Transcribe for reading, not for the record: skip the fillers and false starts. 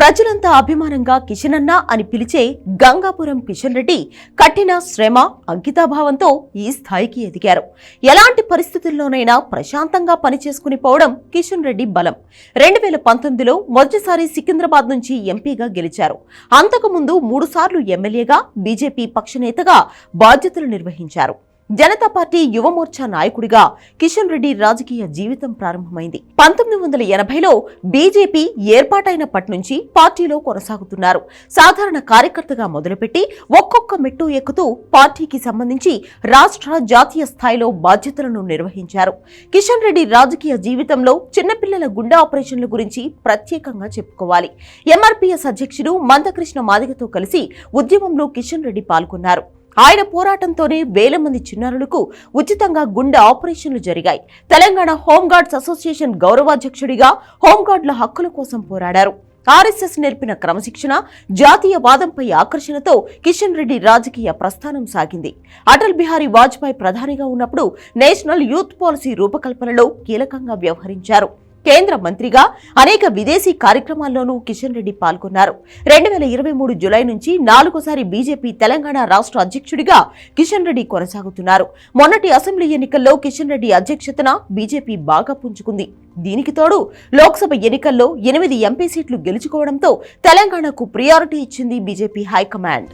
ప్రజలంతా అభిమానంగా కిషన్ అన్న అని పిలిచే గంగాపురం కిషన్ రెడ్డి కఠిన శ్రమ అంకితాభావంతో ఈ స్థాయికి ఎదిగారు. ఎలాంటి పరిస్థితుల్లోనైనా ప్రశాంతంగా పనిచేసుకుని పోవడం కిషన్ రెడ్డి బలం. 2019లో మొదటిసారి సికింద్రాబాద్ నుంచి ఎంపీగా గెలిచారు. అంతకుముందు 3 సార్లు ఎమ్మెల్యేగా, బీజేపీ పక్షనేతగా బాధ్యతలు నిర్వహించారు. జనతా పార్టీ యువమోర్చా నాయకుడిగా కిషన్ రెడ్డి రాజకీయ జీవితం ప్రారంభమైంది. 1980లో బీజేపీ ఏర్పాటైనప్పటి నుంచి పార్టీలో కొనసాగుతున్నారు. సాధారణ కార్యకర్తగా మొదలుపెట్టి ఒక్కొక్క మెట్టు ఎక్కుతూ పార్టీకి సంబంధించి రాష్ట్ర, జాతీయ స్థాయిలో బాధ్యతలను నిర్వహించారు. కిషన్ రెడ్డి రాజకీయ జీవితంలో చిన్నపిల్లల గుండె ఆపరేషన్ల గురించి ప్రత్యేకంగా చెప్పుకోవాలి. ఎంఆర్పీఎస్ అధ్యక్షుడు మందకృష్ణ మాదిగతో కలిసి ఉద్యమంలో కిషన్ రెడ్డి పాల్గొన్నారు. ఆయన పోరాటంతోనే వేల మంది చిన్నారులకు ఉచితంగా గుండె ఆపరేషన్లు జరిగాయి. తెలంగాణ హోంగార్డ్స్ అసోసియేషన్ గౌరవాధ్యక్షుడిగా హోంగార్డుల హక్కుల కోసం పోరాడారు. ఆర్ఎస్ఎస్ నేర్పిన క్రమశిక్షణ, జాతీయవాదంపై ఆకర్షణతో కిషన్ రెడ్డి రాజకీయ ప్రస్థానం సాగింది. అటల్ బిహారీ వాజ్పేయి ప్రధానిగా ఉన్నప్పుడు నేషనల్ యూత్ పాలసీ రూపకల్పనలో కీలకంగా వ్యవహరించారు. కేంద్ర మంత్రిగా అనేక విదేశీ కార్యక్రమాల్లోనూ కిషన్ రెడ్డి పాల్గొన్నారు. 2023 జులై నుంచి 4వ బీజేపీ తెలంగాణ రాష్ట్ర అధ్యక్షుడిగా కిషన్ రెడ్డి కొనసాగుతున్నారు. మొన్నటి అసెంబ్లీ ఎన్నికల్లో కిషన్ రెడ్డి అధ్యక్షతన బీజేపీ బాగా పుంజుకుంది. దీనికి తోడు లోక్సభ ఎన్నికల్లో 8 ఎంపీ సీట్లు గెలుచుకోవడంతో తెలంగాణకు ప్రియారిటీ ఇచ్చింది బీజేపీ హైకమాండ్.